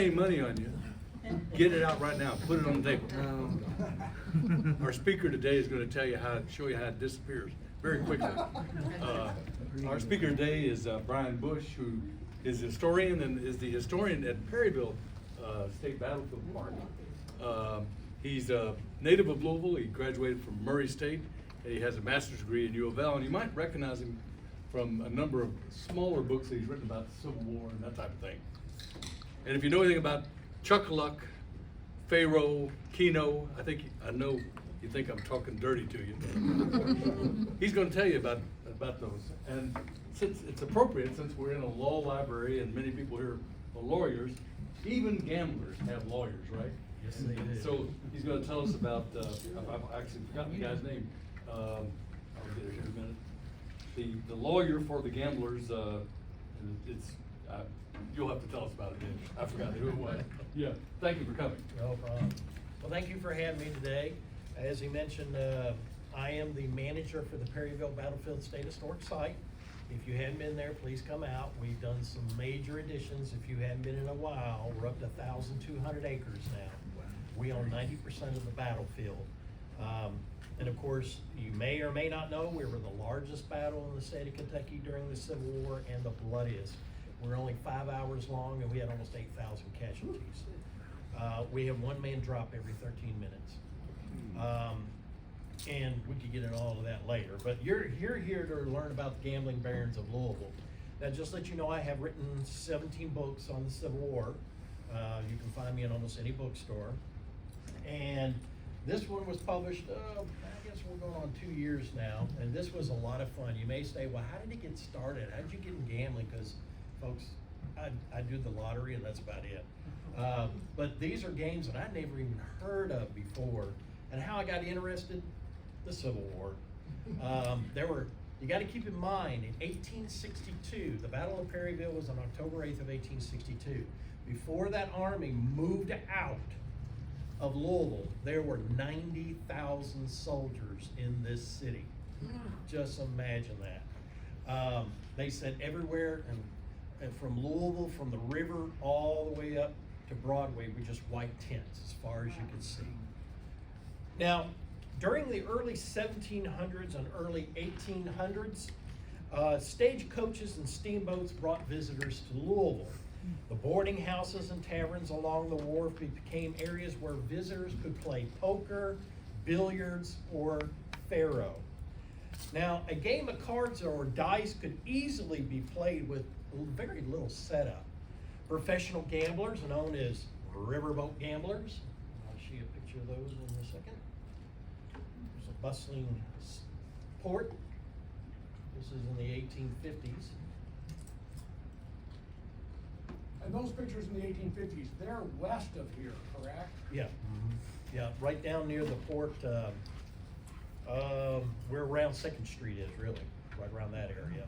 Any money on you, get it out right now, put it on the table. Our speaker today is going to tell you show you how it disappears very quickly. Our speaker today is Bryan Bush, who is a historian and is the historian at Perryville State Battlefield Park. He's a native of Louisville. He graduated from Murray State. And he has a master's degree in U of L, and you might recognize him from a number of smaller books that he's written about the Civil War and that type of thing. And if you know anything about Chuck-a-Luck, Faro, Keno, I know you think I'm talking dirty to you. He's going to tell you about those. And since it's appropriate, since we're in a law library and many people here are lawyers, even gamblers have lawyers, right? Yes, they do. So he's going to tell us about, I've actually forgotten the guy's name. I'll get it here in a minute. The lawyer for the gamblers, you'll have to tell us about it, then. I forgot who it was. Yeah, thank you for coming. No problem. Well, thank you for having me today. As he mentioned, I am the manager for the Perryville Battlefield State Historic Site. If you haven't been there, please come out. We've done some major additions. If you haven't been in a while, we're up to 1,200 acres now. We own 90% of the battlefield. And of course, you may or may not know, we were the largest battle in the state of Kentucky during the Civil War and the bloodiest. We're only 5 hours long and we had almost 8,000 casualties. We have one man drop every 13 minutes. And we could get into all of that later, but you're here to learn about the gambling barons of Louisville. Now, just to let you know, I have written 17 books on the Civil War. You can find me in almost any bookstore. And this one was published, I guess we're going on 2 years now, and this was a lot of fun. You may say, well, how did it get started? How did you get in gambling? Because, folks, I do the lottery, and that's about it. But these are games that I'd never even heard of before. And how I got interested, the Civil War. You got to keep in mind, in 1862, the Battle of Perryville was on October 8th of 1862. Before that army moved out of Louisville, there were 90,000 soldiers in this city. Just imagine that. They said everywhere, and from Louisville, from the river all the way up to Broadway, were just white tents as far as you could see. Now, during the early 1700s and early 1800s, stagecoaches and steamboats brought visitors to Louisville. The boarding houses and taverns along the wharf became areas where visitors could play poker, billiards, or faro. Now, a game of cards or dice could easily be played with very little setup. Professional gamblers, known as riverboat gamblers, I'll show you a picture of those in a second. There's a bustling port. This is in the 1850s. And those pictures in the 1850s, they're west of here, correct? Yeah, yeah, right down near the port, where around 2nd Street is, really, right around that area,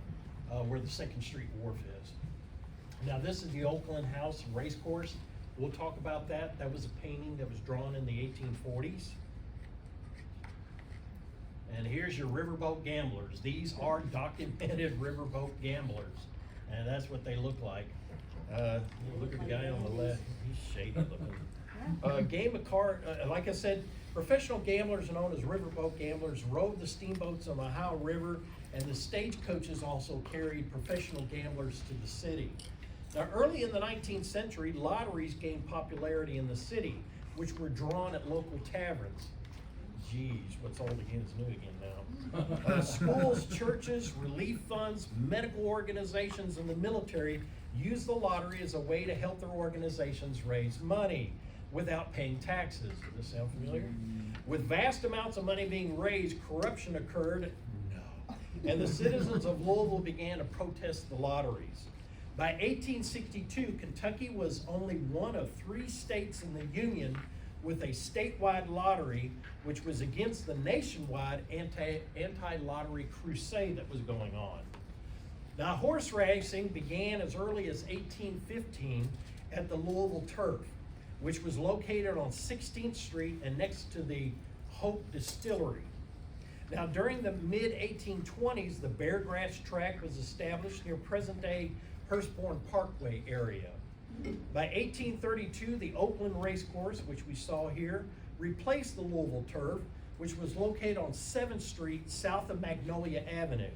where the 2nd Street Wharf is. Now, this is the Oakland House Race Course. We'll talk about that. That was a painting that was drawn in the 1840s. And here's your riverboat gamblers. These are documented riverboat gamblers, and that's what they look like. Look at the guy on the left, he's shady looking. Game of card, like I said, professional gamblers known as riverboat gamblers rode the steamboats on the Ohio River, and the stagecoaches also carried professional gamblers to the city. Now, early in the 19th century, lotteries gained popularity in the city, which were drawn at local taverns. Geez, what's old again is new again now. Schools, churches, relief funds, medical organizations, and the military used the lottery as a way to help their organizations raise money without paying taxes. Does this sound familiar? With vast amounts of money being raised, corruption occurred. No. And the citizens of Louisville began to protest the lotteries. By 1862, Kentucky was only one of 3 states in the Union with a statewide lottery, which was against the nationwide anti-lottery crusade that was going on. Now, horse racing began as early as 1815 at the Louisville Turf, which was located on 16th Street and next to the Hope Distillery. Now, during the mid-1820s, the Beargrass track was established near present-day Hurstbourne Parkway area. By 1832, the Oakland Racecourse, which we saw here, replaced the Louisville turf, which was located on 7th Street south of Magnolia Avenue.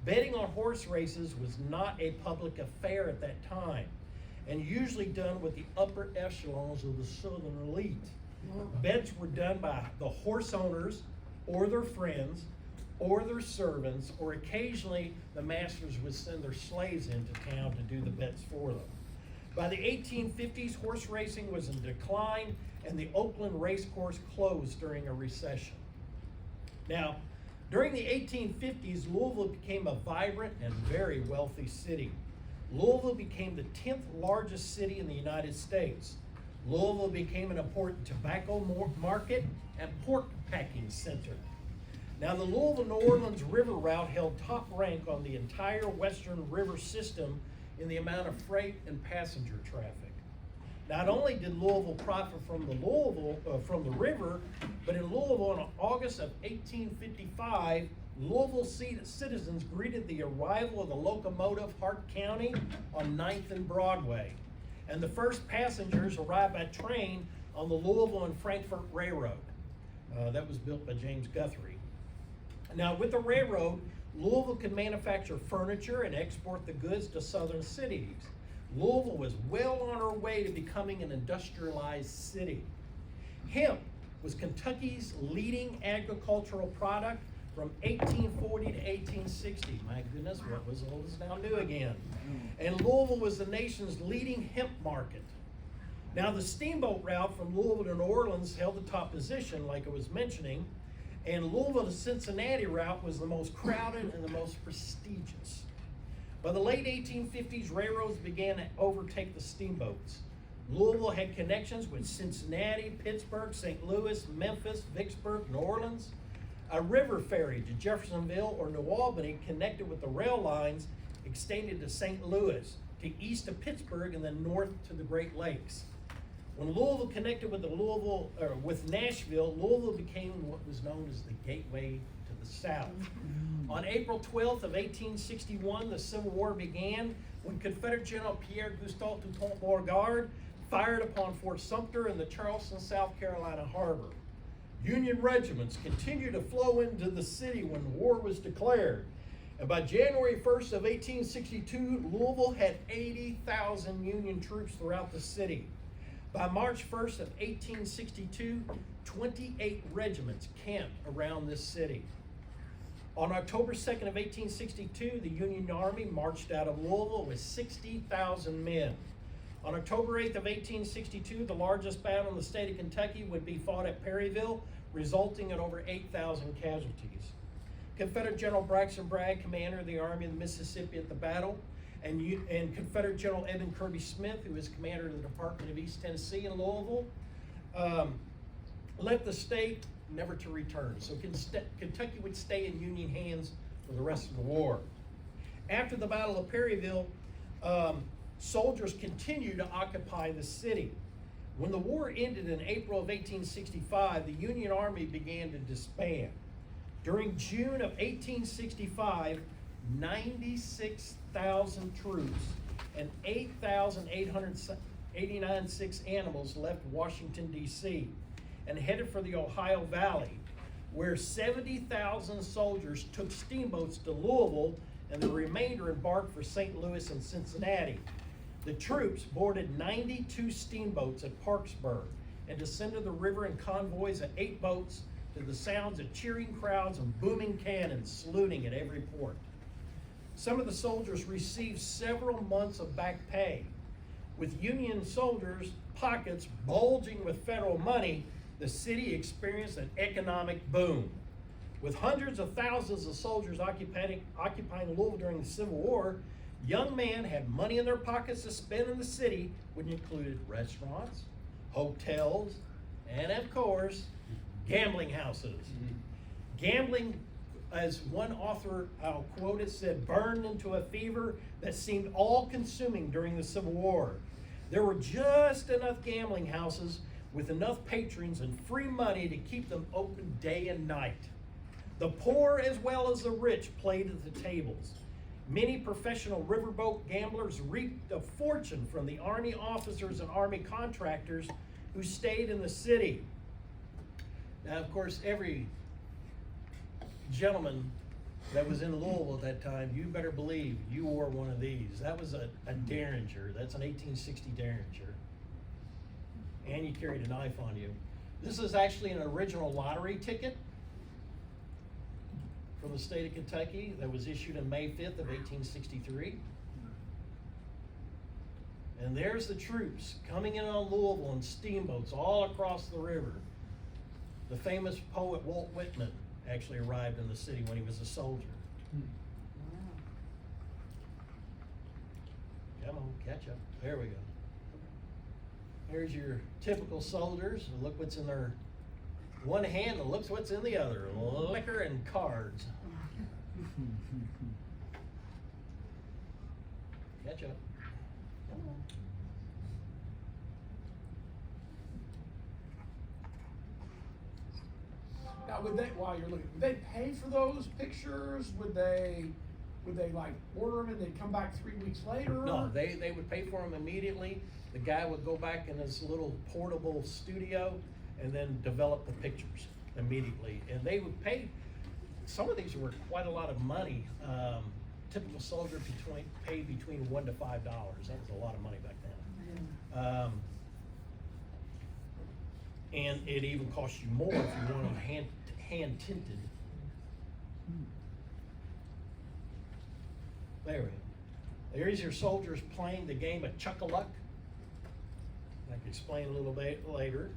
Betting on horse races was not a public affair at that time, and usually done with the upper echelons of the Southern elite. Bets were done by the horse owners or their friends or their servants, or occasionally the masters would send their slaves into town to do the bets for them. By the 1850s, horse racing was in decline, and the Oakland Racecourse closed during a recession. Now, during the 1850s, Louisville became a vibrant and very wealthy city. Louisville became the 10th largest city in the United States. Louisville became an important tobacco market and pork packing center. Now, the Louisville-New Orleans River route held top rank on the entire western river system in the amount of freight and passenger traffic. Not only did Louisville profit from the river, but in Louisville in August of 1855, Louisville citizens greeted the arrival of the locomotive Hart County on 9th and Broadway. And the first passengers arrived by train on the Louisville and Frankfort Railroad. That was built by James Guthrie. Now, with the railroad, Louisville could manufacture furniture and export the goods to southern cities. Louisville was well on her way to becoming an industrialized city. Hemp was Kentucky's leading agricultural product from 1840 to 1860. My goodness, what was old is now new again. And Louisville was the nation's leading hemp market. Now, the steamboat route from Louisville to New Orleans held the top position, like I was mentioning, and Louisville to Cincinnati route was the most crowded and the most prestigious. By the late 1850s, railroads began to overtake the steamboats. Louisville had connections with Cincinnati, Pittsburgh, St. Louis, Memphis, Vicksburg, New Orleans. A river ferry to Jeffersonville or New Albany connected with the rail lines extended to St. Louis, to east of Pittsburgh, and then north to the Great Lakes. When Louisville connected with with Nashville, Louisville became what was known as the gateway to the South. On April 12th of 1861, the Civil War began when Confederate General Pierre Gustave Toutant-Beauregard fired upon Fort Sumter in the Charleston, South Carolina harbor. Union regiments continued to flow into the city when war was declared. And by January 1st of 1862, Louisville had 80,000 Union troops throughout the city. By March 1st of 1862, 28 regiments camped around this city. On October 2nd of 1862, the Union Army marched out of Louisville with 60,000 men. On October 8th of 1862, the largest battle in the state of Kentucky would be fought at Perryville, resulting in over 8,000 casualties. Confederate General Braxton Bragg, commander of the Army of the Mississippi at the battle, and Confederate General Edmund Kirby Smith, who was commander of the Department of East Tennessee in Louisville, left the state never to return. So Kentucky would stay in Union hands for the rest of the war. After the Battle of Perryville, soldiers continued to occupy the city. When the war ended in April of 1865, the Union Army began to disband. During June of 1865, 96,000 troops and 8,889 animals left Washington, D.C. and headed for the Ohio Valley, where 70,000 soldiers took steamboats to Louisville and the remainder embarked for St. Louis and Cincinnati. The troops boarded 92 steamboats at Parksburg and descended the river in convoys of 8 boats to the sounds of cheering crowds and booming cannons saluting at every port. Some of the soldiers received several months of back pay. With Union soldiers' pockets bulging with federal money, the city experienced an economic boom. With hundreds of thousands of soldiers occupying Louisville during the Civil War, young men had money in their pockets to spend in the city, which included restaurants, hotels, and of course, gambling houses. Gambling, as one author, I'll quote it, said, burned into a fever that seemed all-consuming during the Civil War. There were just enough gambling houses with enough patrons and free money to keep them open day and night. The poor as well as the rich played at the tables. Many professional riverboat gamblers reaped a fortune from the Army officers and Army contractors who stayed in the city. Now, of course, every gentleman that was in Louisville at that time, you better believe you wore one of these. That was a Derringer. That's an 1860 Derringer. And you carried a knife on you. This is actually an original lottery ticket from the state of Kentucky that was issued on May 5th of 1863. And there's the troops coming in on Louisville in steamboats all across the river. The famous poet Walt Whitman actually arrived in the city when he was a soldier. Come on, catch up. There we go. Here's your typical soldiers. Look what's in their one hand and look what's in the other. Liquor and cards. Catch up. Come on. Now, would they, while you're looking, would they pay for those pictures? Would they like order them and they'd come back 3 weeks later? No, they would pay for them immediately. The guy would go back in his little portable studio and then develop the pictures immediately. And they would pay, some of these were quite a lot of money. Typical soldier paid between $1 to $5. That was a lot of money back then. And it even cost you more if you want them hand tinted. There we go. There's your soldiers playing the game of chuck-a-luck. I can explain a little bit later.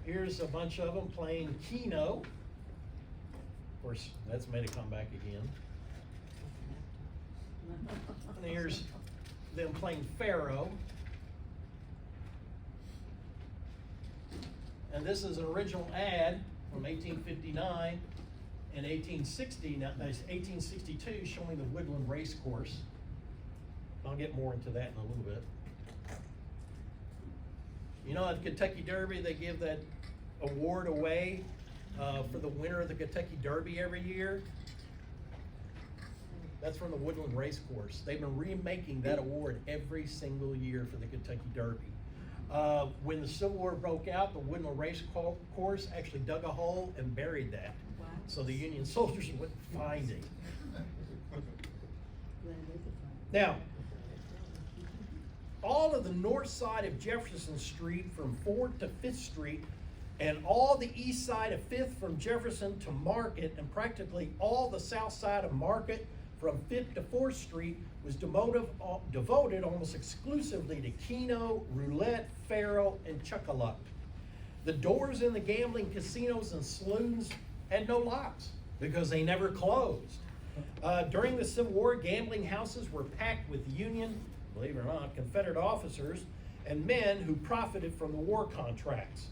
Here's a bunch of them playing keno. Of course, that's made a comeback again. And here's them playing faro. And this is an original ad from 1859 and 1862 showing the Woodland Race Course. I'll get more into that in a little bit. You know, at Kentucky Derby, they give that award away for the winner of the Kentucky Derby every year. That's from the Woodland Race Course. They've been remaking that award every single year for the Kentucky Derby. When the Civil War broke out, the Woodland Race Course actually dug a hole and buried that. Wow. So the Union soldiers wouldn't find it. Now, all of the north side of Jefferson Street from 4th to 5th Street and all the east side of 5th from Jefferson to Market and practically all the south side of Market from 5th to 4th Street was devoted almost exclusively to keno, roulette, faro, and chuck-a-luck. The doors in the gambling casinos and saloons had no locks because they never closed. During the Civil War, gambling houses were packed with Union, believe it or not, Confederate officers and men who profited from the war contracts.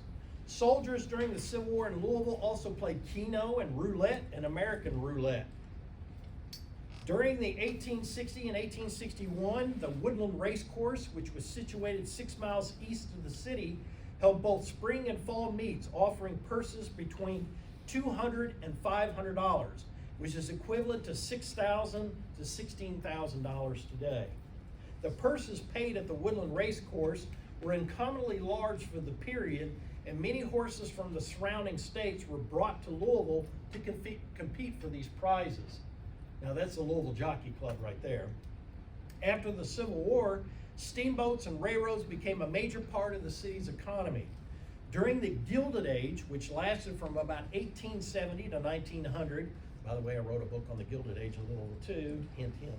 Soldiers during the Civil War in Louisville also played keno and roulette and American roulette. During the 1860 and 1861, the Woodland Race Course, which was situated 6 miles east of the city, held both spring and fall meets, offering purses between $200 and $500, which is equivalent to $6,000 to $16,000 today. The purses paid at the Woodland Race Course were uncommonly large for the period, and many horses from the surrounding states were brought to Louisville to compete for these prizes. Now that's the Louisville Jockey Club right there. After the Civil War, steamboats and railroads became a major part of the city's economy. During the Gilded Age, which lasted from about 1870 to 1900, by the way, I wrote a book on the Gilded Age in Louisville too, hint, hint.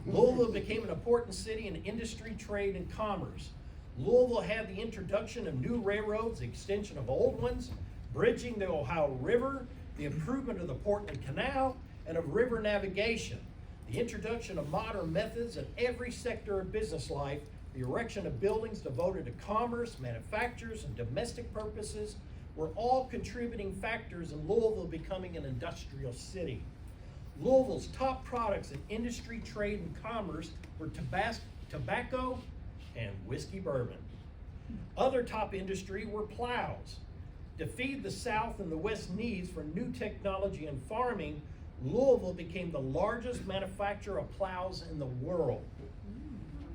Louisville became an important city in industry, trade, and commerce. Louisville had the introduction of new railroads, the extension of old ones, bridging the Ohio River, the improvement of the Portland Canal, and of river navigation, the introduction of modern methods in every sector of business life, the erection of buildings devoted to commerce, manufactures, and domestic purposes were all contributing factors in Louisville becoming an industrial city. Louisville's top products in industry, trade, and commerce were tobacco and whiskey bourbon. Other top industry were plows. To feed the South and the West needs for new technology and farming, Louisville became the largest manufacturer of plows in the world.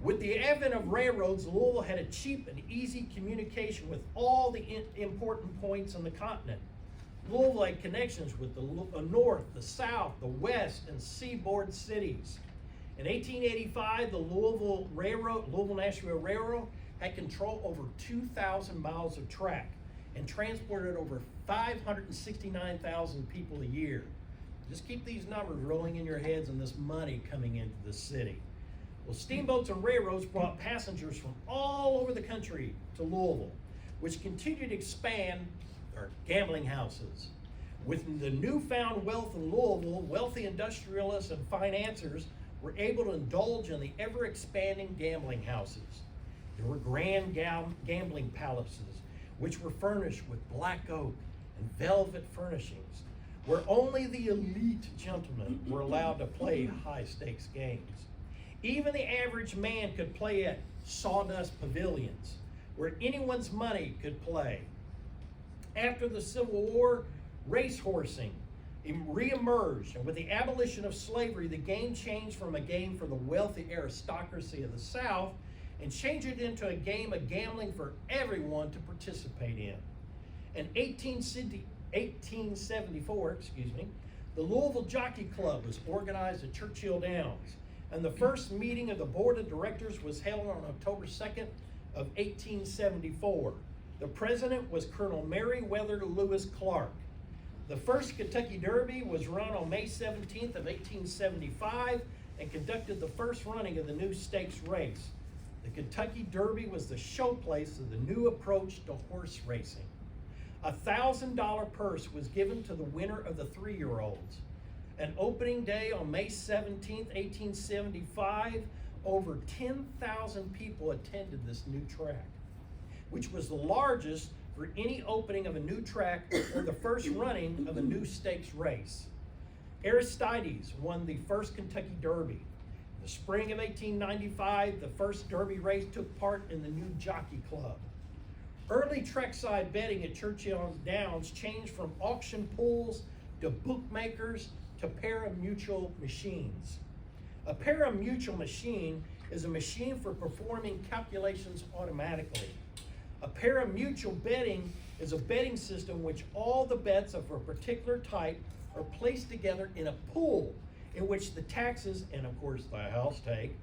With the advent of railroads, Louisville had a cheap and easy communication with all the important points on the continent. Louisville had connections with the north, the south, the west, and seaboard cities. In 1885, the Louisville National Railroad had control over 2,000 miles of track and transported over 569,000 people a year. Just keep these numbers rolling in your heads and this money coming into the city. Well, steamboats and railroads brought passengers from all over the country to Louisville, which continued to expand our gambling houses. With the newfound wealth in Louisville, wealthy industrialists and financiers were able to indulge in the ever-expanding gambling houses. There were grand gambling palaces, which were furnished with black oak and velvet furnishings, where only the elite gentlemen were allowed to play high-stakes games. Even the average man could play at sawdust pavilions, where anyone's money could play. After the Civil War, racehorsing re-emerged, and with the abolition of slavery, the game changed from a game for the wealthy aristocracy of the South and changed it into a game of gambling for everyone to participate in. In 1874, the Louisville Jockey Club was organized at Churchill Downs, and the first meeting of the board of directors was held on October 2nd of 1874. The president was Colonel Meriwether Lewis Clark. The first Kentucky Derby was run on May 17th of 1875 and conducted the first running of the new stakes race. The Kentucky Derby was the showplace of the new approach to horse racing. A $1,000 purse was given to the winner of the 3-year-olds. An opening day on May 17th, 1875, over 10,000 people attended this new track, which was the largest for any opening of a new track or the first running of a new stakes race. Aristides won the first Kentucky Derby. In the spring of 1895, the first Derby race took part in the new Jockey Club. Early trackside betting at Churchill Downs changed from auction pools to bookmakers to pari-mutuel machines. A pari-mutuel machine is a machine for performing calculations automatically. A pari-mutuel betting is a betting system in which all the bets of a particular type are placed together in a pool in which the taxes, and of course the house take,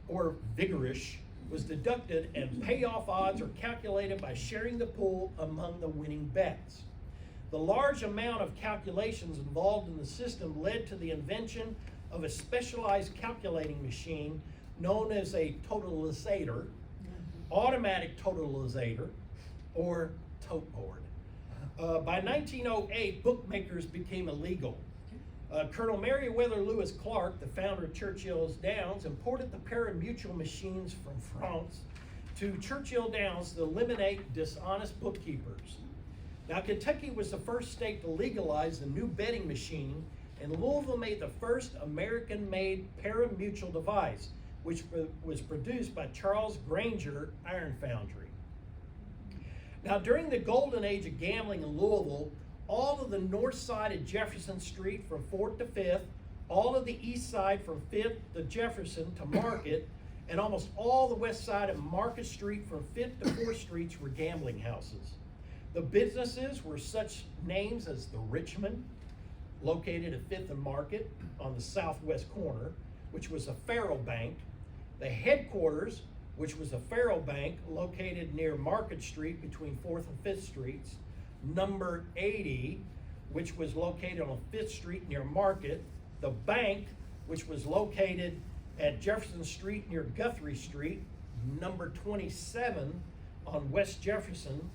or vigorish, was deducted, and payoff odds are calculated by sharing the pool among the winning bets. The large amount of calculations involved in the system led to the invention of a specialized calculating machine known as a totalizator, automatic totalizator, or tote board. By 1908, bookmakers became illegal. Colonel Meriwether Lewis Clark, the founder of Churchill Downs, imported the pari-mutuel machines from France to Churchill Downs to eliminate dishonest bookkeepers. Now, Kentucky was the first state to legalize the new betting machine, and Louisville made the first American-made pari-mutuel device, which was produced by Charles Granger Iron Foundry. Now, during the golden age of gambling in Louisville, all of the north side of Jefferson Street from 4th to 5th, all of the east side from 5th to Jefferson to Market, and almost all the west side of Market Street from 5th to 4th Streets were gambling houses. The businesses were such names as the Richmond, located at 5th and Market on the southwest corner, which was a faro bank. The headquarters, which was a faro bank located near Market Street between 4th and 5th Streets. Number 80, which was located on 5th Street near Market. The bank, which was located at Jefferson Street near Guthrie Street. Number 27 on West Jefferson.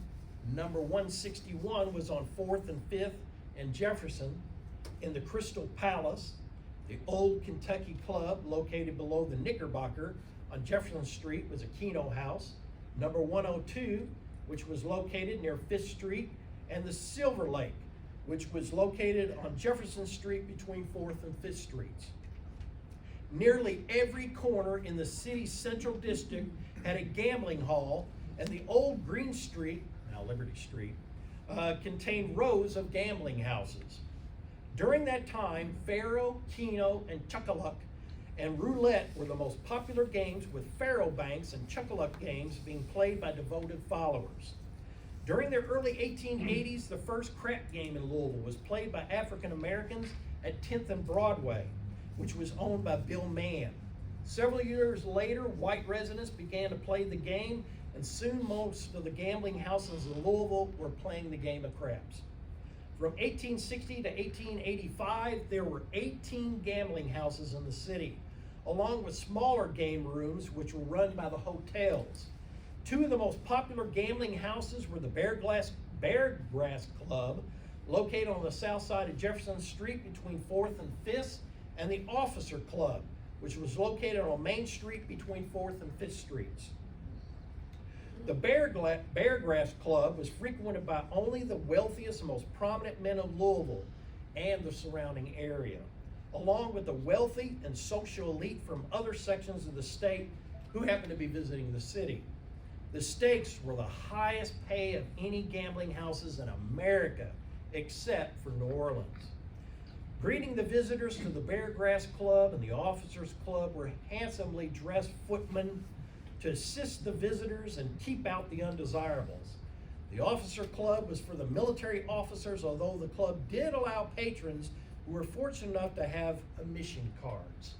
Number 161 was on 4th and 5th and Jefferson. In the Crystal Palace, the Old Kentucky Club, located below the Knickerbocker on Jefferson Street, was a keno house. Number 102, which was located near 5th Street, and the Silver Lake, which was located on Jefferson Street between 4th and 5th Streets. Nearly every corner in the city's central district had a gambling hall, and the old Green Street, now Liberty Street, contained rows of gambling houses. During that time, faro, keno, and chuck-a-luck and roulette were the most popular games, with faro banks and chuck-a-luck games being played by devoted followers. During the early 1880s, the first crap game in Louisville was played by African Americans at 10th and Broadway, which was owned by Bill Mann. Several years later, white residents began to play the game, and soon most of the gambling houses in Louisville were playing the game of craps. From 1860 to 1885, there were 18 gambling houses in the city, along with smaller game rooms which were run by the hotels. Two of the most popular gambling houses were the Beargrass Club, located on the south side of Jefferson Street between 4th and 5th, and the Officer Club, which was located on Main Street between 4th and 5th Streets. The Beargrass Club was frequented by only the wealthiest and most prominent men of Louisville and the surrounding area, along with the wealthy and social elite from other sections of the state who happened to be visiting the city. The stakes were the highest pay of any gambling houses in America, except for New Orleans. Greeting the visitors to the Beargrass Club and the Officers Club were handsomely dressed footmen to assist the visitors and keep out the undesirables. The Officer Club was for the military officers, although the club did allow patrons who were fortunate enough to have admission cards.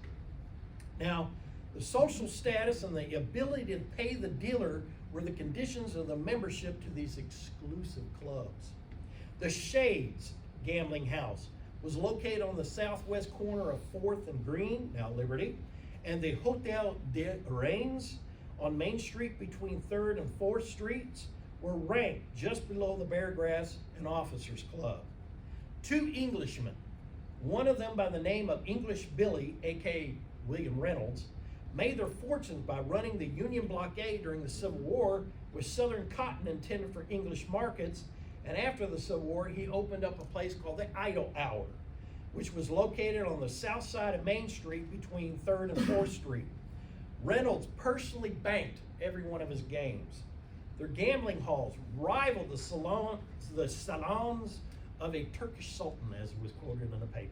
Now, the social status and the ability to pay the dealer were the conditions of the membership to these exclusive clubs. The Shades Gambling House was located on the southwest corner of 4th and Green, now Liberty, and the Hotel de Reims on Main Street between 3rd and 4th Streets were ranked just below the Beargrass and Officers Club. Two Englishmen, one of them by the name of English Billy, aka William Reynolds, made their fortunes by running the Union blockade during the Civil War with Southern cotton intended for English markets, and after the Civil War, he opened up a place called the Idle Hour, which was located on the south side of Main Street between 3rd and 4th Street. Reynolds personally banked every one of his games. Their gambling halls rivaled the salons of a Turkish sultan, as was quoted in the paper.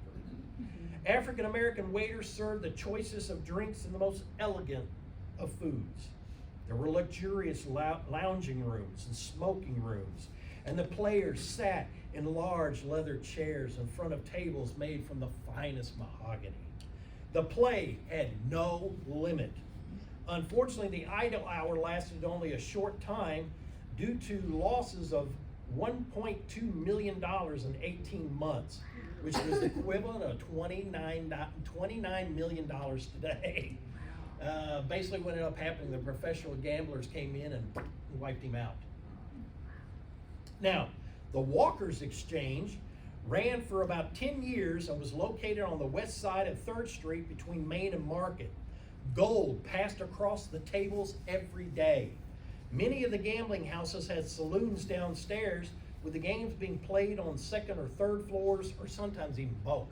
African American waiters served the choicest of drinks and the most elegant of foods. There were luxurious lounging rooms and smoking rooms, and the players sat in large leather chairs in front of tables made from the finest mahogany. The play had no limit. Unfortunately, the Idle Hour lasted only a short time due to losses of $1.2 million in 18 months, which was the equivalent of $29 million today. Basically what ended up happening, the professional gamblers came in and wiped him out. Now, the Walker's Exchange ran for about 10 years and was located on the west side of 3rd Street between Main and Market. Gold passed across the tables every day. Many of the gambling houses had saloons downstairs, with the games being played on 2nd or 3rd floors, or sometimes even both.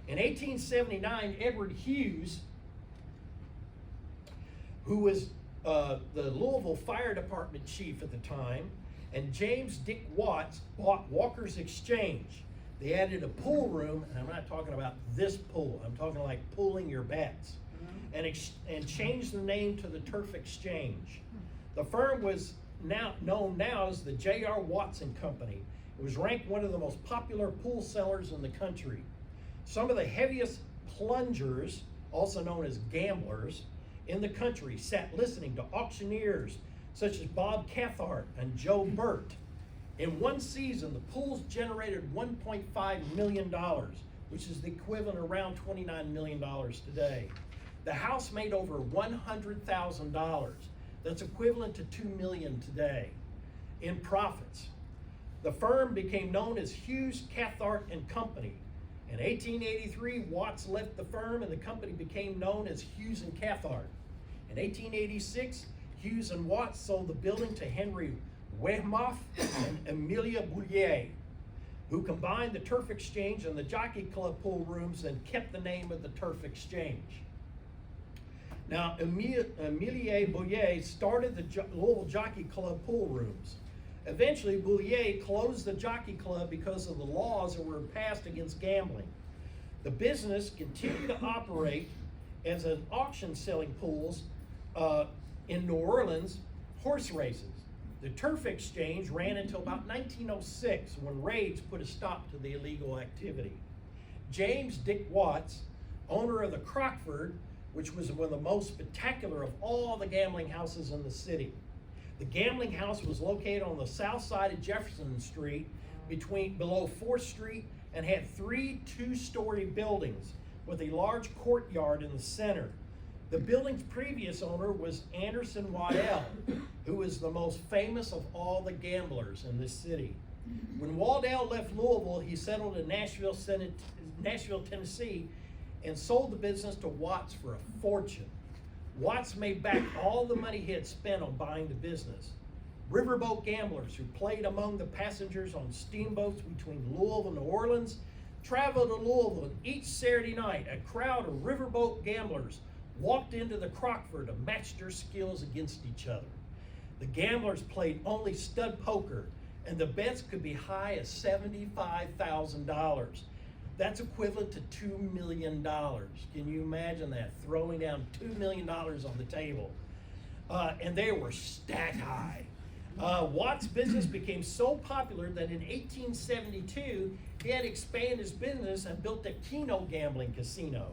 In 1879, Edward Hughes, who was the Louisville Fire Department chief at the time, and James Dick Watts bought Walker's Exchange. They added a pool room, and I'm not talking about this pool, I'm talking like pooling your bets, and changed the name to the Turf Exchange. The firm was known now as the J.R. Watson Company. It was ranked one of the most popular pool sellers in the country. Some of the heaviest plungers, also known as gamblers, in the country sat listening to auctioneers such as Bob Cathart and Joe Burt. In one season, the pools generated $1.5 million, which is the equivalent of around $29 million today. The house made over $100,000. That's equivalent to $2 million today in profits. The firm became known as Hughes, Cathart and Company. In 1883, Watts left the firm and the company became known as Hughes and Cathart. In 1886, Hughes and Watts sold the building to Henry Weymouth and Amelia Boulier, who combined the Turf Exchange and the Jockey Club pool rooms and kept the name of the Turf Exchange. Now, Amelia Boulier started the Louisville Jockey Club pool rooms. Eventually, Boulier closed the Jockey Club because of the laws that were passed against gambling. The business continued to operate as an auction selling pools in New Orleans, horse races. The turf exchange ran until about 1906 when raids put a stop to the illegal activity. James Dick Watts, owner of the Crockford, which was one of the most spectacular of all the gambling houses in the city. The gambling house was located on the south side of Jefferson Street below 4th Street and had 3 two-story buildings with a large courtyard in the center. The building's previous owner was Anderson Waddell, who was the most famous of all the gamblers in this city. When Waddell left Louisville, he settled in Nashville, Tennessee, and sold the business to Watts for a fortune. Watts made back all the money he had spent on buying the business. Riverboat gamblers who played among the passengers on steamboats between Louisville and New Orleans traveled to Louisville, and each Saturday night a crowd of riverboat gamblers walked into the Crockford to match their skills against each other. The gamblers played only stud poker, and the bets could be high as $75,000. That's equivalent to $2 million. Can you imagine that? Throwing down $2 million on the table. And they were stacked high. Watts' business became so popular that in 1872, he had expanded his business and built a keno gambling casino,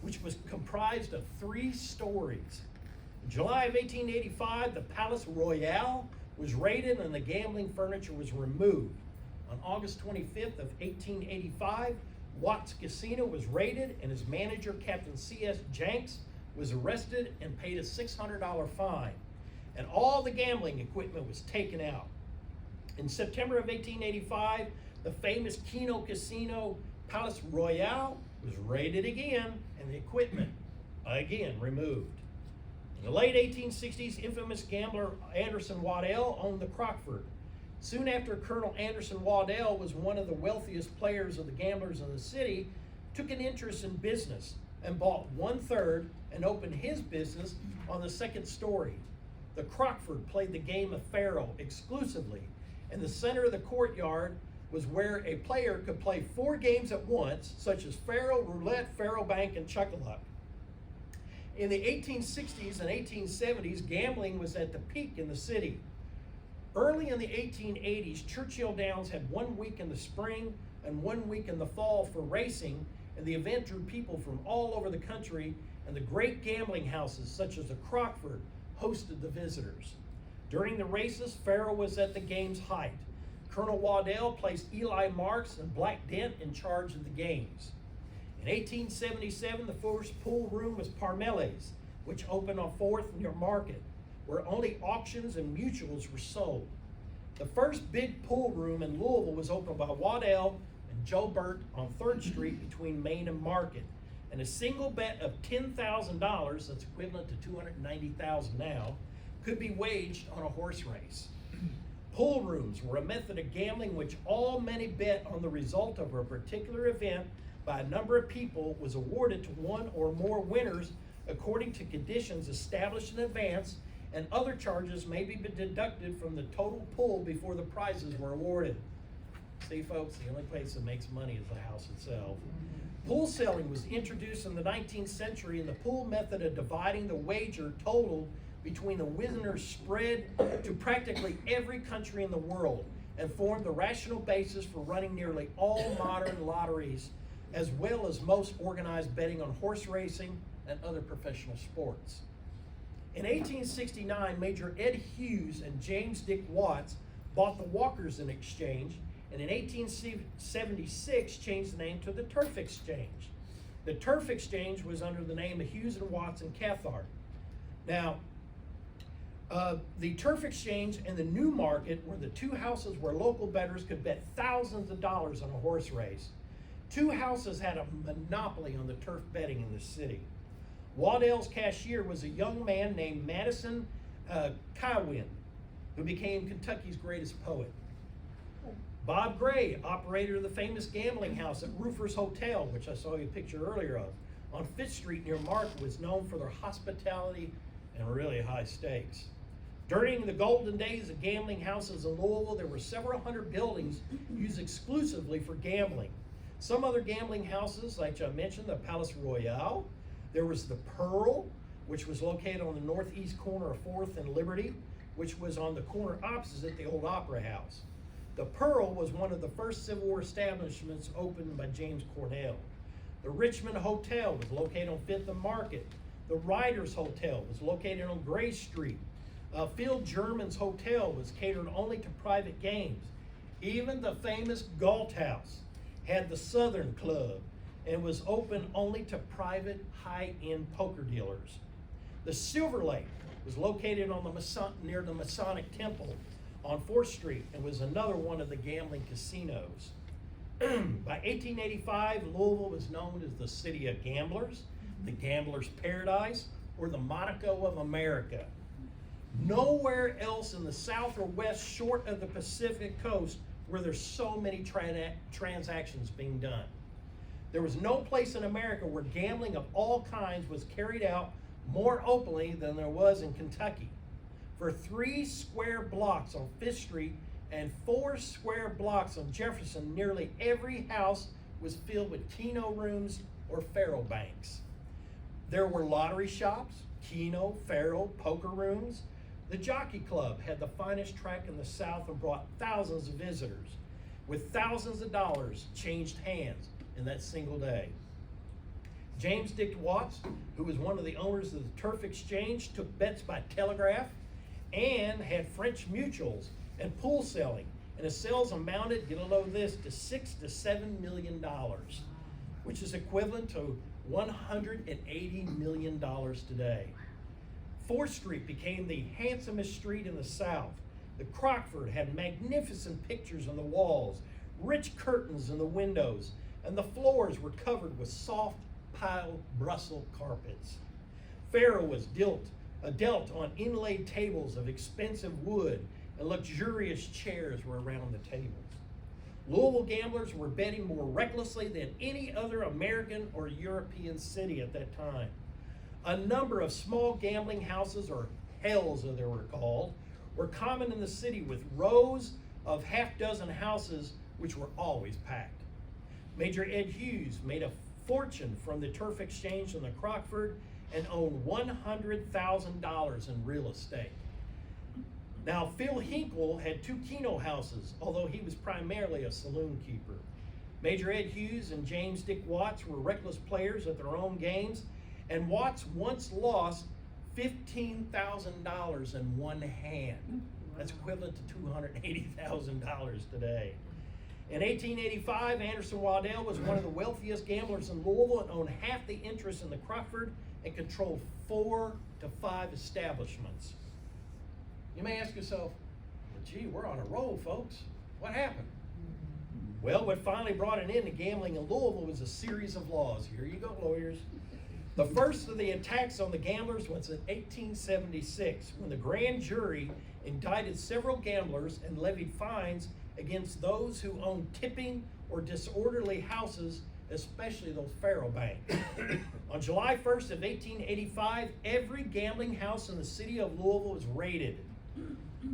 which was comprised of 3 stories. In July of 1885, the Palace Royale was raided and the gambling furniture was removed. On August 25th of 1885, Watts Casino was raided and his manager, Captain C.S. Jenks, was arrested and paid a $600 fine. And all the gambling equipment was taken out. In September of 1885, the famous Keno Casino Palace Royale was raided again and the equipment again removed. In the late 1860s, infamous gambler Anderson Waddell owned the Crockford. Soon after, Colonel Anderson Waddell was one of the wealthiest players of the gamblers in the city, took an interest in business and bought 1/3 and opened his business on the 2nd story. The Crockford played the game of faro exclusively, and the center of the courtyard was where a player could play 4 games at once, such as faro, roulette, faro bank, and chuck-a-luck. In the 1860s and 1870s, gambling was at the peak in the city. Early in the 1880s, Churchill Downs had 1 week in the spring and 1 week in the fall for racing, and the event drew people from all over the country, and the great gambling houses such as the Crockford hosted the visitors. During the races, faro was at the game's height. Colonel Waddell placed Eli Marks and Black Dent in charge of the games. In 1877, the first pool room was Parmelle's, which opened on 4th near Market, where only auctions and mutuals were sold. The first big pool room in Louisville was opened by Waddell and Joe Burt on 3rd Street between Main and Market. And a single bet of $10,000, that's equivalent to $290,000 now, could be waged on a horse race. Pool rooms were a method of gambling which all many bet on the result of a particular event by a number of people was awarded to one or more winners according to conditions established in advance, and other charges may be deducted from the total pool before the prizes were awarded. See, folks, the only place that makes money is the house itself. Pool selling was introduced in the 19th century, and the pool method of dividing the wager totaled between the winners spread to practically every country in the world and formed the rational basis for running nearly all modern lotteries, as well as most organized betting on horse racing and other professional sports. In 1869, Major Ed Hughes and James Dick Watts bought the Walkers in exchange, and in 1876 changed the name to the Turf Exchange. The Turf Exchange was under the name of Hughes and Watts and Cathart. Now, the Turf Exchange and the New Market were the 2 houses where local bettors could bet thousands of dollars on a horse race. 2 houses had a monopoly on the turf betting in the city. Waddell's cashier was a young man named Madison Kywin, who became Kentucky's greatest poet. Bob Gray, operator of the famous gambling house at Roofer's Hotel, which I saw you a picture earlier of, on 5th Street near Market, was known for their hospitality and really high stakes. During the golden days of gambling houses in Louisville, there were several hundred buildings used exclusively for gambling. Some other gambling houses, like I mentioned, the Palace Royale. There was the Pearl, which was located on the northeast corner of 4th and Liberty, which was on the corner opposite the old Opera House. The Pearl was one of the first Civil War establishments opened by James Cornell. The Richmond Hotel was located on 5th and Market. The Riders Hotel was located on Gray Street. Phil German's Hotel was catered only to private games. Even the famous Galt House had the Southern Club and was open only to private high-end poker dealers. The Silver Lake was located on near the Masonic Temple on 4th Street and was another one of the gambling casinos. By 1885, Louisville was known as the City of Gamblers, the Gamblers' Paradise, or the Monaco of America. Nowhere else in the South or West short of the Pacific coast were there so many transactions being done. There was no place in America where gambling of all kinds was carried out more openly than there was in Kentucky. For 3 square blocks on 5th Street and 4 square blocks on Jefferson, nearly every house was filled with keno rooms or faro banks. There were lottery shops, keno, faro, poker rooms. The Jockey Club had the finest track in the South and brought thousands of visitors, with thousands of dollars changed hands in that single day. James Dick Watts, who was one of the owners of the Turf Exchange, took bets by telegraph and had French mutuals and pool selling, and his sales amounted, get a load of this, to $6 to $7 million, which is equivalent to $180 million today. 4th Street became the handsomest street in the South. The Crockford had magnificent pictures on the walls, rich curtains in the windows, and the floors were covered with soft piled Brussels carpets. Faro was dealt on inlaid tables of expensive wood, and luxurious chairs were around the tables. Louisville gamblers were betting more recklessly than any other American or European city at that time. A number of small gambling houses, or hells as they were called, were common in the city, with rows of half-dozen houses which were always packed. Major Ed Hughes made a fortune from the Turf Exchange and the Crockford and owned $100,000 in real estate. Now, Phil Hinkle had 2 keno houses, although he was primarily a saloon keeper. Major Ed Hughes and James Dick Watts were reckless players at their own games, and Watts once lost $15,000 in one hand. That's equivalent to $280,000 today. In 1885, Anderson Waddell was one of the wealthiest gamblers in Louisville and owned half the interest in the Crockford and controlled 4 to 5 establishments. You may ask yourself, well, gee, we're on a roll, folks. What happened? Well, what finally brought an end to gambling in Louisville was a series of laws. Here you go, lawyers. The first of the attacks on the gamblers was in 1876, when the grand jury indicted several gamblers and levied fines against those who owned tipping or disorderly houses, especially those faro banks. On July 1st of 1885, every gambling house in the city of Louisville was raided.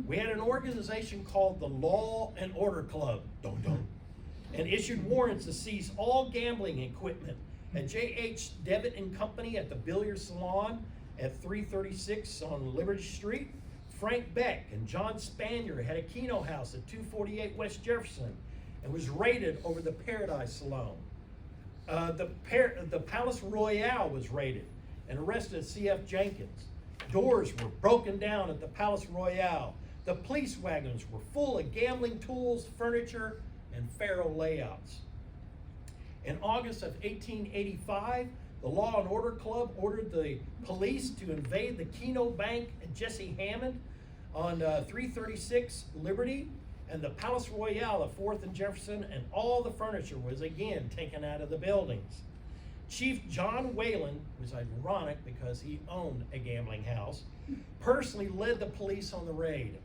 We had an organization called the Law and Order Club, and issued warrants to seize all gambling equipment at J.H. Devitt and Company at the Billiard Salon at 336 on Liberty Street. Frank Beck and John Spanier had a keno house at 248 West Jefferson and was raided over the Paradise Salon. The Palace Royale was raided and arrested C.F. Jenkins. Doors were broken down at the Palace Royale. The police wagons were full of gambling tools, furniture, and faro layouts. In August of 1885, the Law and Order Club ordered the police to invade the Keno Bank at Jesse Hammond on 336 Liberty and the Palace Royale at 4th and Jefferson, and all the furniture was again taken out of the buildings. Chief John Whalen, was ironic because he owned a gambling house, personally led the police on the raid.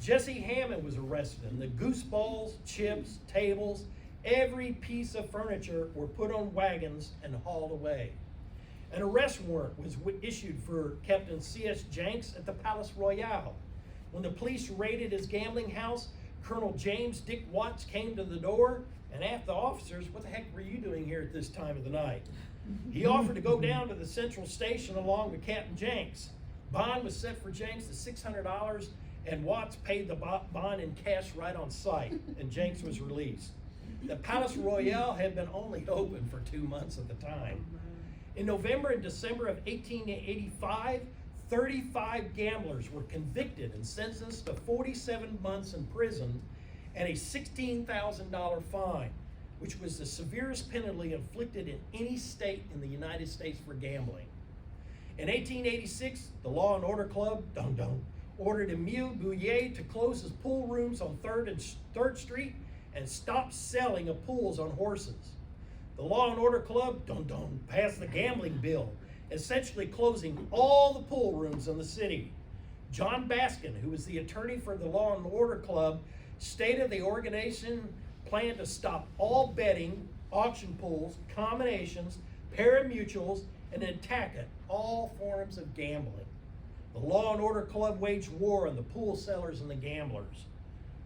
Jesse Hammond was arrested, and the goose balls, chips, tables, every piece of furniture were put on wagons and hauled away. An arrest warrant was issued for Captain C.S. Jenks at the Palace Royale. When the police raided his gambling house, Colonel James Dick Watts came to the door and asked the officers, "What the heck were you doing here at this time of the night?" He offered to go down to the central station along with Captain Jenks. Bond was set for Jenks at $600, and Watts paid the bond in cash right on site, and Jenks was released. The Palace Royale had been only open for 2 months at the time. In November and December of 1885, 35 gamblers were convicted and sentenced to 47 months in prison and a $16,000 fine, which was the severest penalty inflicted in any state in the United States for gambling. In 1886, the Law and Order Club, ordered Emile Bouillet to close his pool rooms on 3rd Street and stop selling of pools on horses. The Law and Order Club, passed the gambling bill, essentially closing all the pool rooms in the city. John Baskin, who was the attorney for the Law and Order Club, stated the organization planned to stop all betting, auction pools, combinations, pari-mutuels, and attack at all forms of gambling. The Law and Order Club waged war on the pool sellers and the gamblers.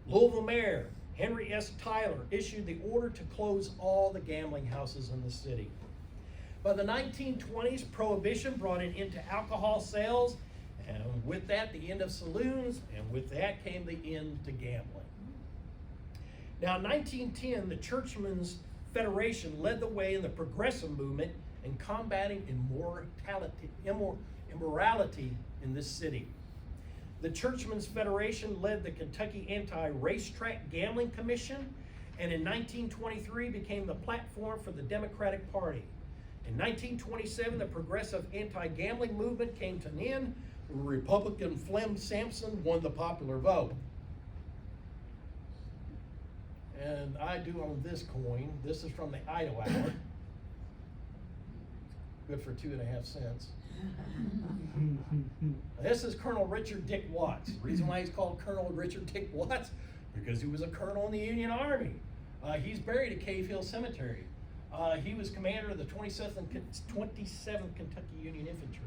Louisville Mayor Henry S. Tyler issued the order to close all the gambling houses in the city. By the 1920s, Prohibition brought an end to alcohol sales, and with that, the end of saloons, and with that came the end to gambling. Now, in 1910, the Churchmen's Federation led the way in the progressive movement in combating immorality in this city. The Churchmen's Federation led the Kentucky Anti-Racetrack Gambling Commission, and in 1923 became the platform for the Democratic Party. In 1927, the progressive anti-gambling movement came to an end. Republican Flem Sampson won the popular vote. And I do own this coin. This is from the Idle Hour. Good for 2.5 cents. This is Colonel Richard Dick Watts. The reason why he's called Colonel Richard Dick Watts, because he was a colonel in the Union Army. He's buried at Cave Hill Cemetery. He was commander of the 27th Kentucky Union Infantry.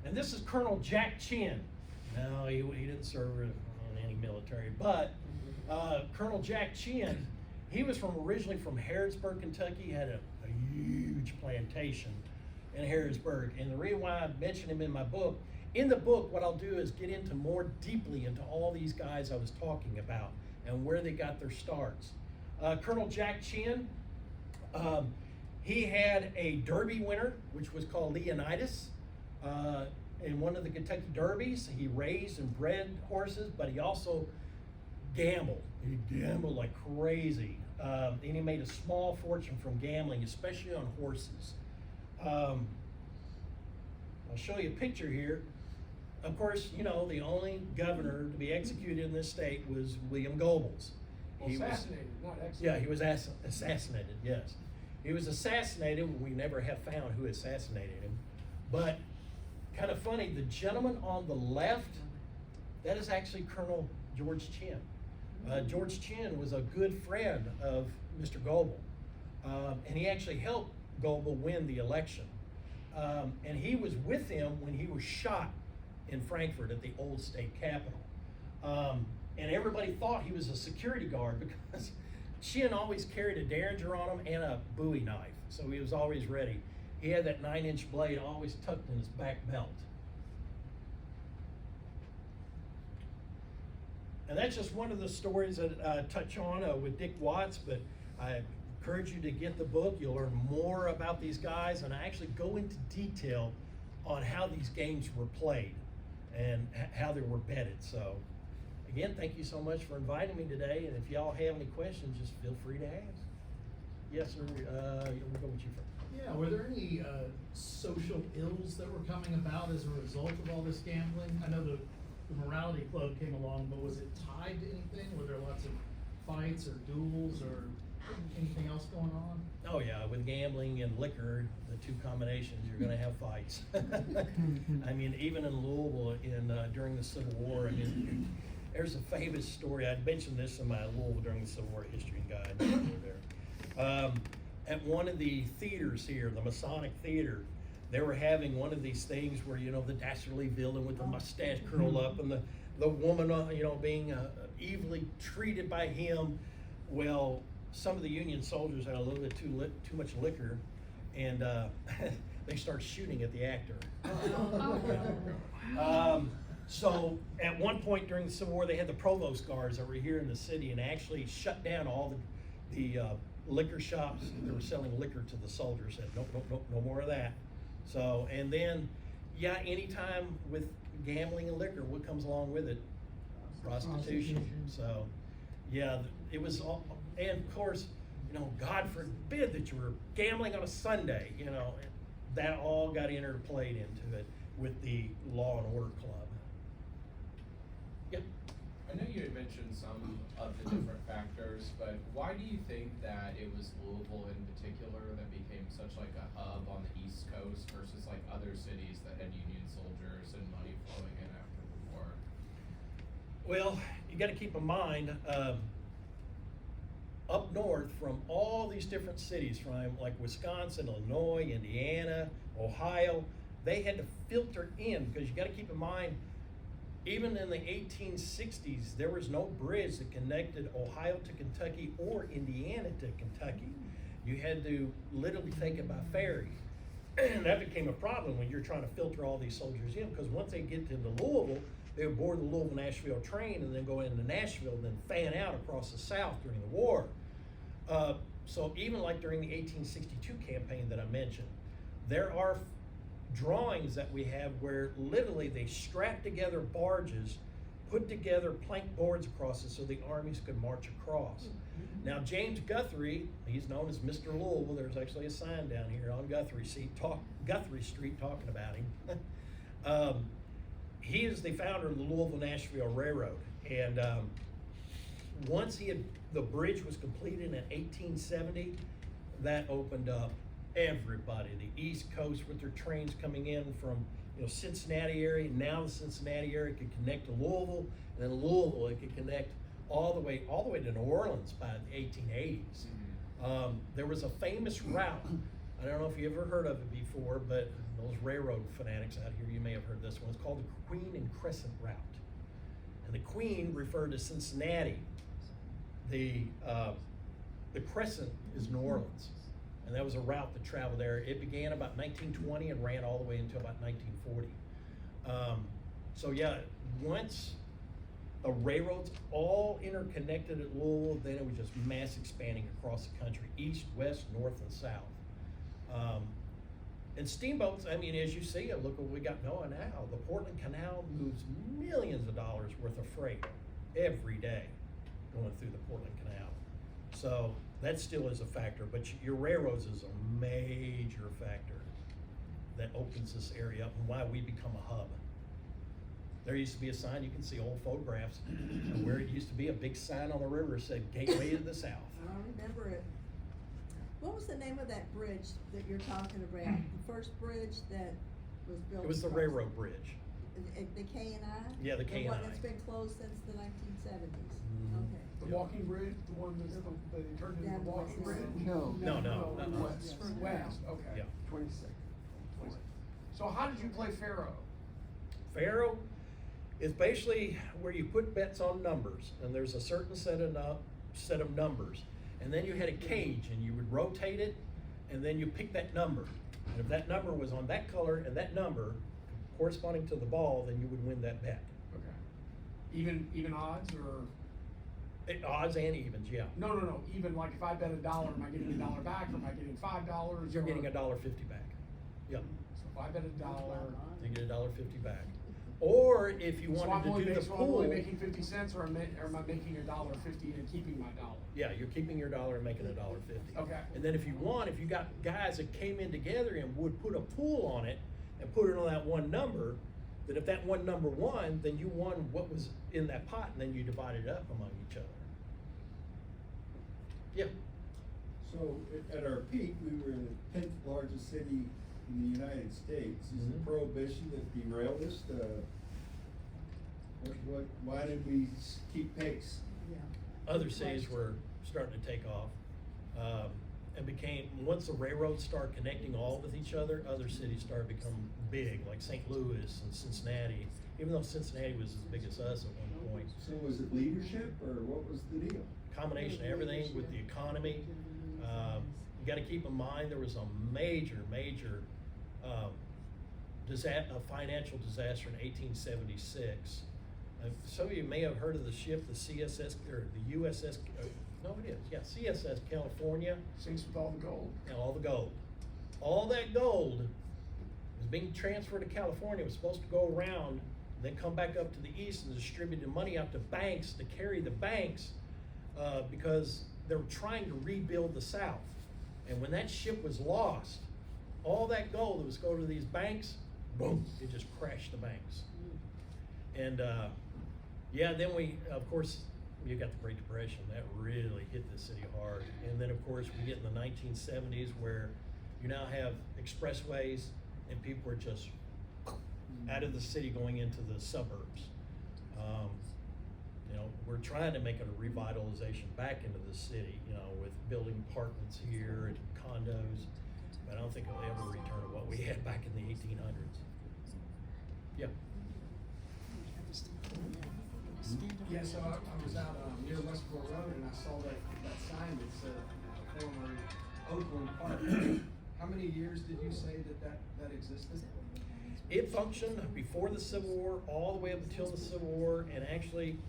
And this is Colonel Jack Chinn. No, he didn't serve in any military, but Colonel Jack Chinn, he was originally from Harrodsburg, Kentucky. He had a huge plantation in Harrodsburg. And the reason why I mentioned him in my book, what I'll do is get into more deeply into all these guys I was talking about and where they got their starts. Colonel Jack Chinn, he had a Derby winner, which was called Leonidas. In one of the Kentucky Derbies, he raised and bred horses, but he also gambled. He gambled like crazy. And he made a small fortune from gambling, especially on horses. I'll show you a picture here. Of course, you know, the only governor to be executed in this state was William Goebbels. Well, assassinated, not executed. Yeah, he was assassinated, yes. He was assassinated. We never have found who assassinated him. But kind of funny, the gentleman on the left, that is actually Colonel George Chinn. George Chinn was a good friend of Mr. Goebel, and he actually helped Goebel win the election. And he was with him when he was shot in Frankfurt at the old state capitol. And everybody thought he was a security guard because Chinn always carried a derringer on him and a Bowie knife, so he was always ready. He had that 9-inch blade always tucked in his back belt. And that's just one of the stories that I touch on with Dick Watts, but I encourage you to get the book. You'll learn more about these guys, and I actually go into detail on how these games were played and how they were betted. So, again, thank you so much for inviting me today, and if y'all have any questions, just feel free to ask. Yes, sir. We'll go with you first. Yeah, were there any social ills that were coming about as a result of all this gambling? I know the morality club came along, but was it tied to anything? Were there lots of fights or duels or anything else going on? Oh yeah, with gambling and liquor, the two combinations, you're going to have fights. I mean, even in Louisville, during the Civil War, I mean, there's a famous story. I mentioned this in my Louisville during the Civil War history guide there. At one of the theaters here, the Masonic Theater, they were having one of these things where, you know, the dastardly villain with the mustache curled up and the the woman, you know, being evilly treated by him. Well, some of the Union soldiers had a little bit too much liquor, and they start shooting at the actor. So at one point during the Civil War, they had the provost guards that were here in the city and actually shut down all the liquor shops that were selling liquor to the soldiers. Said no more of that. So, and then, yeah, anytime with gambling and liquor, what comes along with it? Prostitution. So, yeah, it was all, and of course, you know, God forbid that you were gambling on a Sunday, you know, that all got interplayed into it with the Law and Order Club. Yep. I know you had mentioned some of the different factors, but why do you think that it was Louisville in particular that became such like a hub on the East Coast versus like other cities that had Union soldiers and money flowing in after the war? Well, you got to keep in mind, up north from all these different cities, from like Wisconsin, Illinois, Indiana, Ohio, they had to filter in, because you got to keep in mind, even in the 1860s, there was no bridge that connected Ohio to Kentucky or Indiana to Kentucky. You had to literally take it by ferry. And that became a problem when you're trying to filter all these soldiers in, because once they get into Louisville, they would board the Louisville-Nashville train and then go into Nashville and then fan out across the South during the war. So even like during the 1862 campaign that I mentioned, there are drawings that we have where literally they strapped together barges, put together plank boards across it so the armies could march across. Now James Guthrie, he's known as Mr. Louisville. There's actually a sign down here on Guthrie Street talking about him. He is the founder of the Louisville-Nashville Railroad, and once the bridge was completed in 1870, that opened up everybody, the East Coast with their trains coming in from, you know, Cincinnati area. Now the Cincinnati area could connect to Louisville, and then Louisville it could connect all the way to New Orleans by the 1880s. There was a famous route. I don't know if you ever heard of it before, but those railroad fanatics out here, you may have heard this one. It's called the Queen and Crescent route, and the Queen referred to Cincinnati. The Crescent is New Orleans. And that was a route that traveled there. It began about 1920 and ran all the way until about 1940. So yeah, once the railroads all interconnected at Louisville, then it was just mass expanding across the country, east, west, north, and south. And steamboats, I mean, as you see, look what we got going now. The Portland Canal moves millions of dollars worth of freight every day going through the Portland Canal. So that still is a factor, but your railroads is a major factor that opens this area up and why we become a hub. There used to be a sign, you can see old photographs of where it used to be a big sign on the river that said Gateway to the South. I remember it. What was the name of that bridge that you're talking about? The first bridge that was built? It was the across- railroad bridge. The K&I? Yeah, the The K&I. one that's been closed since the 1970s? Mhm. Okay. The Yeah. walking bridge, the one that they turned into That the walking was- bridge? No. No. West, okay. Yeah. 22nd. So how did you play faro? Faro is basically where you put bets on numbers, and there's a certain set of numbers, and then you had a cage, and you would rotate it, and then you pick that number. And if that number was on that color and that number corresponding to the ball, then you would win that bet. Okay. Even odds or? Odds and evens, yeah. No. Even like if I bet $1, am I getting $1 back or am I getting $5? You're or- getting $1.50 back. Yep, So if I bet $1, you get $1.50 back. Or if you so I'm wanted to only, do the so I'm pool, only making 50 cents or am I making $1.50 and keeping my dollar? yeah, you're keeping your dollar and making $1.50. Okay. And then if you got guys that came in together and would put a pool on it and put it on that one number, that if that one number won, then you won what was in that pot, and then you divided it up among each other. Yeah. So at our peak, we were the 10th largest city in the United States. Is Mhm. it prohibition that derailed us? Why did we keep pace? Yeah. Other cities were starting to take off, and once the railroads started connecting all with each other, other cities started becoming big, like St. Louis and Cincinnati even though Cincinnati was as big as us at one point. So was it leadership, or what was the deal? Combination of everything with the economy. You gotta keep in mind, there was a major financial disaster in 1876. Some of you may have heard of the ship, the CSS, or the USS, no it is, yeah, CSS California. Sinks with all the gold. And all the gold. All that gold was being transferred to California. It was supposed to go around, then come back up to the east and distribute the money out to banks to carry the banks, because they were trying to rebuild the South. And when that ship was lost, all that gold that was going to these banks, boom, it just crashed the banks. And yeah, then of course, you got the Great Depression. That really hit the city hard. And then of course, we get in the 1970s where you now have expressways and people are just out of the city going into the suburbs. You know, we're trying to make it a revitalization back into the city, you know, with building apartments here and condos, but I don't think it'll ever return to what we had back in the 1800s. Yeah. Yeah, so I was out near Westport Road and I saw that sign that said former Oakland Park. How many years did you say that existed? It functioned before the Civil War, all the way up until the Civil War, and actually,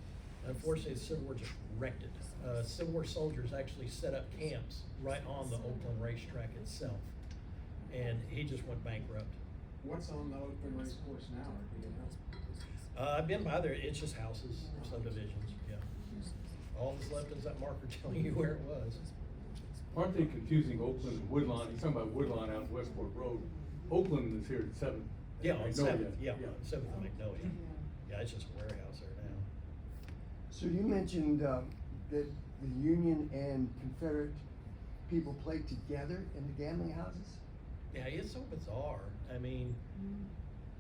unfortunately, the Civil War just wrecked it. Civil War soldiers actually set up camps right on the Oakland racetrack itself, and he just went bankrupt. What's on the Oakland race course now, or do you know? I've been by there, it's just houses, subdivisions, yeah. All that's left is that marker telling you where it was. Aren't they confusing Oakland and Woodlawn? You're talking about Woodlawn out Westport Road. Oakland is here at 7th. Yeah, on Magnolia. 7th, yeah, 7th of Magnolia. Yeah, it's just a warehouse there now. So you mentioned that the Union and Confederate people played together in the gambling houses? Yeah, it's so bizarre. I mean,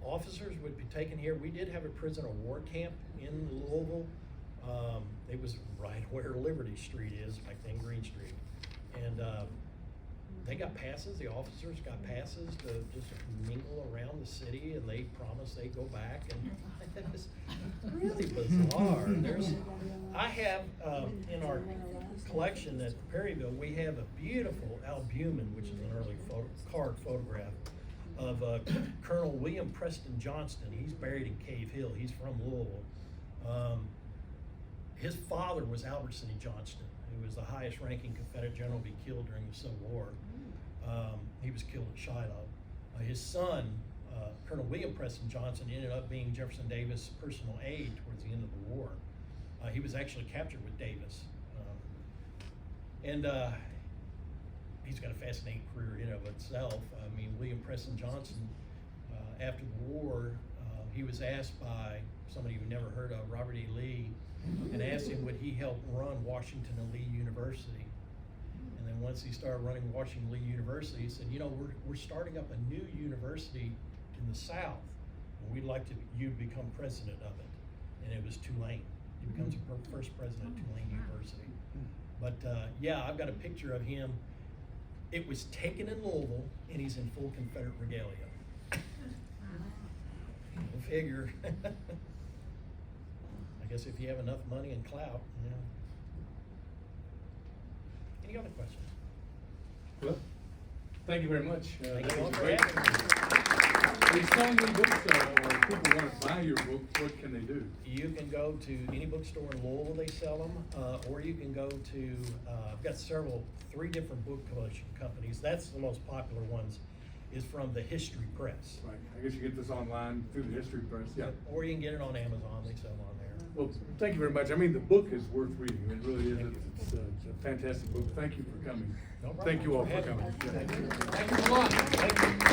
officers would be taken here. We did have a prisoner of war camp in Louisville. It was right where Liberty Street is, back then Green Street. And they got passes, the officers got passes to just mingle around the city, and they promised they'd go back, and it was really bizarre. I have, in our collection at Perryville, we have a beautiful albumen, which is an early card photograph of Colonel William Preston Johnston. He's buried in Cave Hill. He's from Louisville. His father was Albert Sidney Johnston, who was the highest ranking Confederate general to be killed during the Civil War. He was killed at Shiloh. His son, Colonel William Preston Johnson, ended up being Jefferson Davis' personal aide towards the end of the war. He was actually captured with Davis. He's got a fascinating career in and of itself. I mean, William Preston Johnson, after the war, he was asked by somebody who never heard of, Robert E. Lee, and asked him would he help run Washington and Lee University. And then once he started running Washington Lee University, he said, you know, we're starting up a new university in the South, and we'd like you to become president of it. And it was Tulane. He becomes the first president of Tulane University. But yeah, I've got a picture of him. It was taken in Louisville, and he's in full Confederate regalia. Go figure. I guess if you have enough money and clout, you know. Any other questions? Well, thank you very much. Thank That you all was for great. having me. If selling your books, or if people want to buy your book, what can they do? You can go to any bookstore in Louisville, they sell them, or you can go to, I've got three different book publishing companies. That's the most popular ones, is from the History Press. Right, I guess you get this online through the History Press, yeah. Or you can get it on Amazon, they sell them on there. Well, thank you very much. I mean, the book is worth reading. It really is. It's a fantastic book. Thank you for coming. No problem. Thank you all for Thanks for coming. having me. Yeah. Thank you a lot. Thank you.